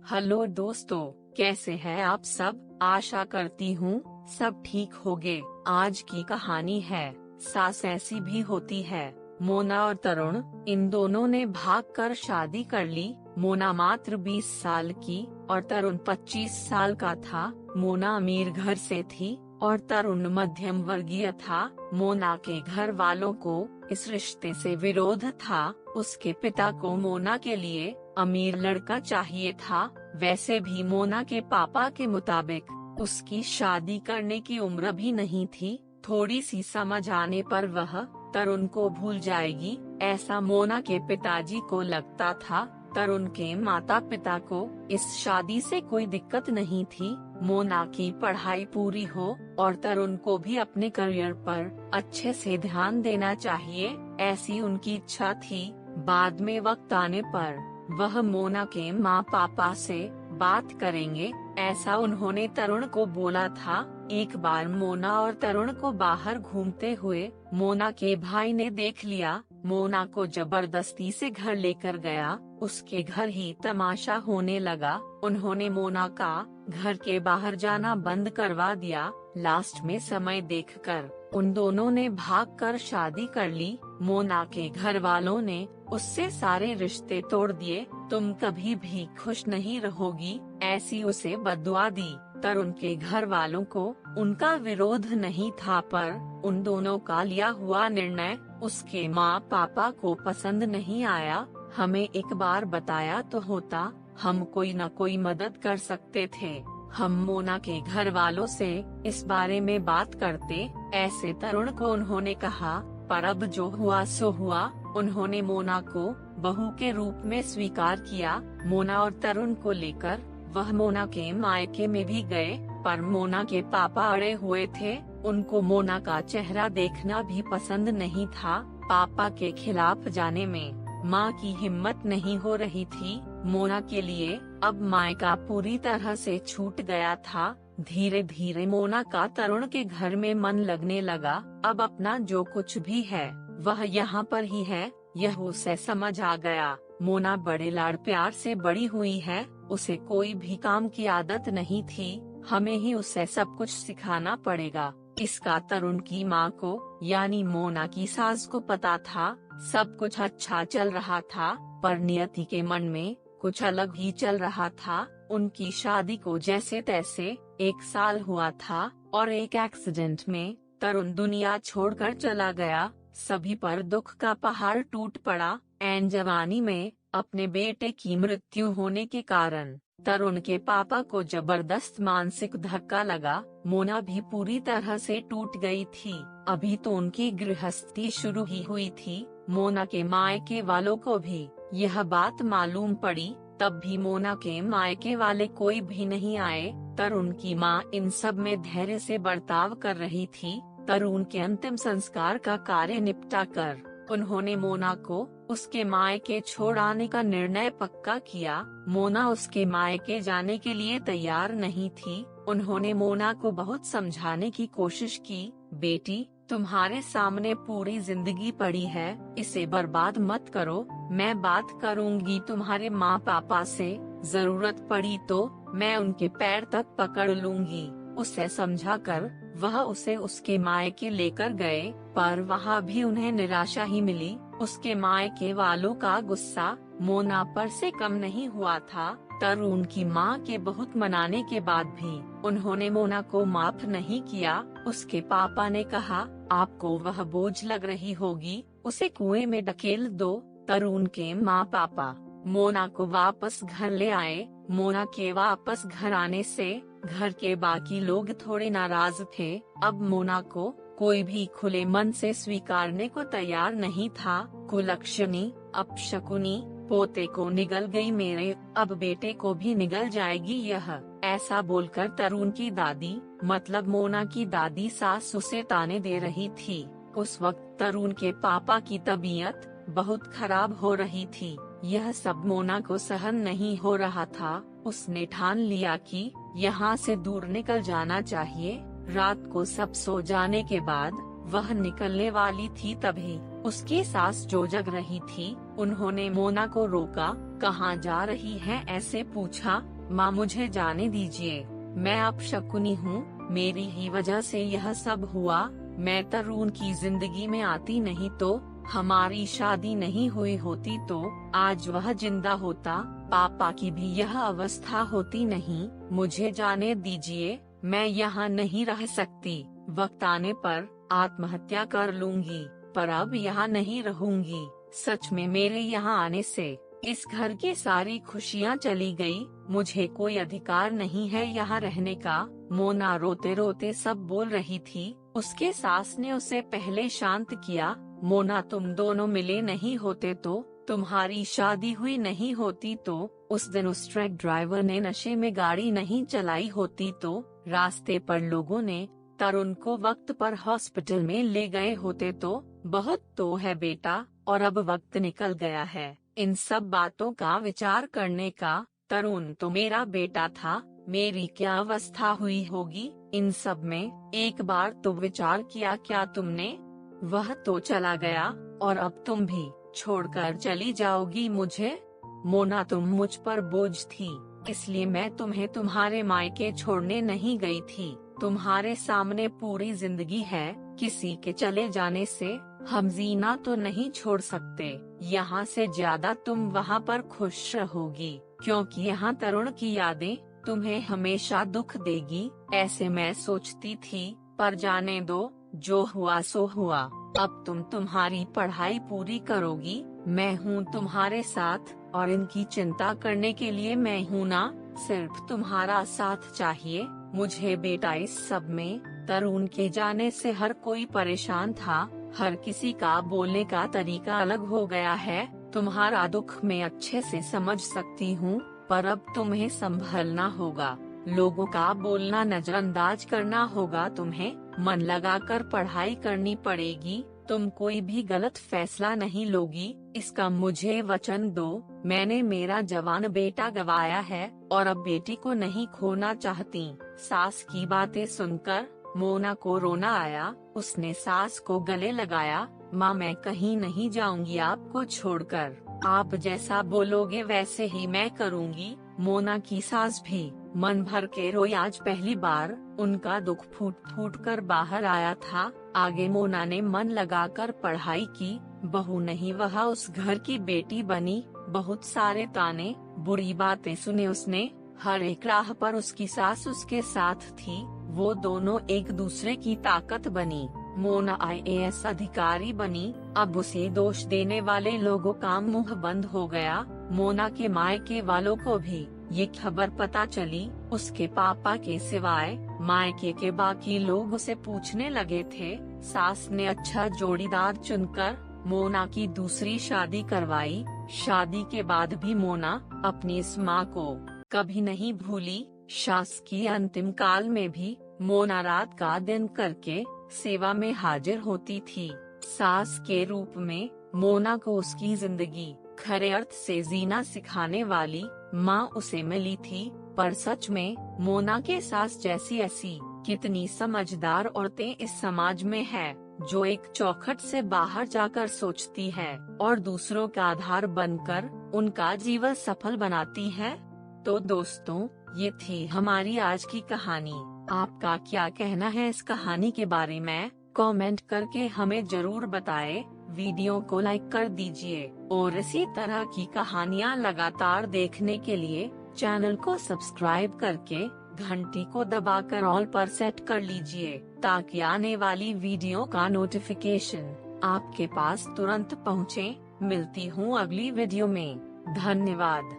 Hello दोस्तों, कैसे हैं आप सब। आशा करती हूँ सब ठीक होंगे। आज की कहानी है सास ऐसी भी होती है। मोना और तरुण, इन दोनों ने भागकर शादी कर ली। मोना मात्र 20 साल की और तरुण 25 साल का था। मोना अमीर घर से थी और तरुण मध्यम वर्गीय था। मोना के घर वालों को इस रिश्ते से विरोध था। उसके पिता को मोना के लिए अमीर लड़का चाहिए था। वैसे भी मोना के पापा के मुताबिक उसकी शादी करने की उम्र भी नहीं थी। थोड़ी सी समझ आने पर वह तरुण को भूल जाएगी, ऐसा मोना के पिताजी को लगता था। तरुण के माता पिता को इस शादी से कोई दिक्कत नहीं थी। मोना की पढ़ाई पूरी हो और तरुण को भी अपने करियर पर अच्छे से ध्यान देना चाहिए, ऐसी उनकी इच्छा थी। बाद में वक्त आने पर वह मोना के माँ पापा से बात करेंगे, ऐसा उन्होंने तरुण को बोला था। एक बार मोना और तरुण को बाहर घूमते हुए मोना के भाई ने देख लिया। मोना को जबरदस्ती से घर लेकर गया। उसके घर ही तमाशा होने लगा। उन्होंने मोना का घर के बाहर जाना बंद करवा दिया। लास्ट में समय देखकर उन दोनों ने भागकर शादी कर ली। मोना के घर वालों ने उससे सारे रिश्ते तोड़ दिए। तुम कभी भी खुश नहीं रहोगी, ऐसी उसे बद्दुआ दी। तरुण के घर वालों को उनका विरोध नहीं था, पर उन दोनों का लिया हुआ निर्णय उसके माँ पापा को पसंद नहीं आया। हमें एक बार बताया तो होता, हम कोई न कोई मदद कर सकते थे। हम मोना के घर वालों से इस बारे में बात करते, ऐसे तरुण को उन्होंने कहा। पर अब जो हुआ सो हुआ। उन्होंने मोना को बहू के रूप में स्वीकार किया। मोना और तरुण को लेकर वह मोना के मायके में भी गए, पर मोना के पापा अड़े हुए थे। उनको मोना का चेहरा देखना भी पसंद नहीं था। पापा के खिलाफ जाने में माँ की हिम्मत नहीं हो रही थी। मोना के लिए अब मायका पूरी तरह से छूट गया था। धीरे धीरे मोना का तरुण के घर में मन लगने लगा। अब अपना जो कुछ भी है वह यहाँ पर ही है, यह उसे समझ आ गया। मोना बड़े लाड़ प्यार से बड़ी हुई है। उसे कोई भी काम की आदत नहीं थी। हमें ही उसे सब कुछ सिखाना पड़ेगा। इसका तरुण की माँ को यानी मोना की सास को पता था। सब कुछ अच्छा चल रहा था, पर नियति के मन में कुछ अलग ही चल रहा था। उनकी शादी को जैसे तैसे 1 साल हुआ था और एक एक्सीडेंट में तरुण दुनिया छोड़कर चला गया। सभी पर दुख का पहाड़ टूट पड़ा। ऐन जवानी में अपने बेटे की मृत्यु होने के कारण तरुण के पापा को जबरदस्त मानसिक धक्का लगा। मोना भी पूरी तरह से टूट गई थी। अभी तो उनकी गृहस्थी शुरू ही हुई थी। मोना के मायके वालों को भी यह बात मालूम पड़ी, तब भी मोना के मायके वाले कोई भी नहीं आए। तरुण की माँ इन सब में धैर्य से बर्ताव कर रही थी। तरुण के अंतिम संस्कार का कार्य निपटा कर उन्होंने मोना को उसके मायके छोड़ आने का निर्णय पक्का किया। मोना उसके मायके जाने के लिए तैयार नहीं थी। उन्होंने मोना को बहुत समझाने की कोशिश की। बेटी, तुम्हारे सामने पूरी जिंदगी पड़ी है, इसे बर्बाद मत करो। मैं बात करूंगी तुम्हारे माँ पापा से, जरूरत पड़ी तो मैं उनके पैर तक पकड़ लूंगी। उसे समझाकर वह उसे उसके मायके लेकर गए, पर वहाँ भी उन्हें निराशा ही मिली। उसके मायके वालों का गुस्सा मोना पर से कम नहीं हुआ था। तरुण की माँ के बहुत मनाने के बाद भी उन्होंने मोना को माफ नहीं किया। उसके पापा ने कहा, आपको वह बोझ लग रही होगी, उसे कुएं में ढकेल दो। तरुण के माँ पापा मोना को वापस घर ले आए। मोना के वापस घर आने से घर के बाकी लोग थोड़े नाराज थे। अब मोना को कोई भी खुले मन से स्वीकारने को तैयार नहीं था। कुलक्षणी, अपशकुनी, पोते को निगल गई मेरे, अब बेटे को भी निगल जाएगी यह, ऐसा बोलकर तरुण की दादी मतलब मोना की दादी सास उसे ताने दे रही थी। उस वक्त तरुण के पापा की तबीयत बहुत खराब हो रही थी। यह सब मोना को सहन नहीं हो रहा था। उसने ठान लिया कि यहाँ से दूर निकल जाना चाहिए। रात को सब सो जाने के बाद वह निकलने वाली थी, तभी उसकी सास जो जग रही थी उन्होंने मोना को रोका। कहाँ जा रही है ऐसे पूछा। माँ मुझे जाने दीजिए, मैं अपशकुनी हूँ, मेरी ही वजह से यह सब हुआ। मैं तरुण की जिंदगी में आती नहीं तो, हमारी शादी नहीं हुई होती तो आज वह जिंदा होता, पापा की भी यह अवस्था होती नहीं। मुझे जाने दीजिए, मैं यहाँ नहीं रह सकती। वक्त आने पर आत्महत्या कर लूंगी, पर अब यहाँ नहीं रहूंगी। सच में मेरे यहाँ आने से इस घर की सारी खुशियाँ चली गई। मुझे कोई अधिकार नहीं है यहाँ रहने का। मोना रोते रोते सब बोल रही थी। उसके सास ने उसे पहले शांत किया। मोना, तुम दोनों मिले नहीं होते तो, तुम्हारी शादी हुई नहीं होती तो, उस दिन उस ट्रक ड्राइवर ने नशे में गाड़ी नहीं चलाई होती तो, रास्ते पर लोगों ने तरुण को वक्त पर हॉस्पिटल में ले गए होते तो। बहुत तो है बेटा, और अब वक्त निकल गया है इन सब बातों का विचार करने का। तरुण तो मेरा बेटा था, मेरी क्या अवस्था हुई होगी इन सब में। एक बार तो विचार किया क्या तुमने? वह तो चला गया, और अब तुम भी छोड़कर चली जाओगी मुझे। मोना, तुम मुझ पर बोझ थी, इसलिए मैं तुम्हें तुम्हारे मायके छोड़ने नहीं गई थी। तुम्हारे सामने पूरी जिंदगी है, किसी के चले जाने से हम जीना तो नहीं छोड़ सकते। यहाँ से ज्यादा तुम वहाँ पर खुश रहोगी, क्योंकि यहाँ तरुण की यादें तुम्हें हमेशा दुख देगी। ऐसे मैं सोचती थी, पर जाने दो, जो हुआ सो हुआ। अब तुम तुम्हारी पढ़ाई पूरी करोगी, मैं हूँ तुम्हारे साथ, और इनकी चिंता करने के लिए मैं हूँ ना। सिर्फ तुम्हारा साथ चाहिए मुझे बेटा। इस सब में तरुण के जाने से हर कोई परेशान था। हर किसी का बोलने का तरीका अलग हो गया है। तुम्हारा दुख मैं अच्छे से समझ सकती हूँ, पर अब तुम्हें संभलना होगा। लोगों का बोलना नजरअंदाज करना होगा तुम्हें। मन लगाकर पढ़ाई करनी पड़ेगी। तुम कोई भी गलत फैसला नहीं लोगी, इसका मुझे वचन दो। मैंने मेरा जवान बेटा गवाया है, और अब बेटी को नहीं खोना चाहती। सास की बातें सुनकर मोना को रोना आया। उसने सास को गले लगाया। माँ, मैं कहीं नहीं जाऊंगी आपको छोड़कर। आप जैसा बोलोगे वैसे ही मैं करूंगी। मोना की सास भी मन भर के रोई। आज पहली बार उनका दुख फूट फूट कर बाहर आया था। आगे मोना ने मन लगाकर पढ़ाई की। बहू नहीं, वह उस घर की बेटी बनी। बहुत सारे ताने, बुरी बातें सुने उसने। हर एक राह पर उसकी सास उसके साथ थी। वो दोनों एक दूसरे की ताकत बनी। मोना IAS अधिकारी बनी। अब उसे दोष देने वाले लोगों का मुंह बंद हो गया। मोना के मायके वालों को भी ये खबर पता चली। उसके पापा के सिवाय मायके के बाकी लोग उसे पूछने लगे थे। सास ने अच्छा जोड़ीदार चुनकर मोना की दूसरी शादी करवाई। शादी के बाद भी मोना अपनी इस माँ को कभी नहीं भूली। शासकीय अंतिम काल में भी मोना रात का दिन करके सेवा में हाजिर होती थी। सास के रूप में मोना को उसकी जिंदगी खरे अर्थ से जीना सिखाने वाली माँ उसे मिली थी। पर सच में मोना के सास जैसी ऐसी कितनी समझदार औरतें इस समाज में है, जो एक चौखट से बाहर जाकर सोचती है और दूसरों का आधार बनकर उनका जीवन सफल बनाती है। तो दोस्तों, ये थी हमारी आज की कहानी। आपका क्या कहना है इस कहानी के बारे में? कमेंट करके हमें जरूर बताएं। वीडियो को लाइक कर दीजिए, और इसी तरह की कहानियाँ लगातार देखने के लिए चैनल को सब्सक्राइब करके घंटी को दबाकर ऑल पर सेट कर लीजिए, ताकि आने वाली वीडियो का नोटिफिकेशन आपके पास तुरंत पहुँचे। मिलती हूँ अगली वीडियो में। धन्यवाद।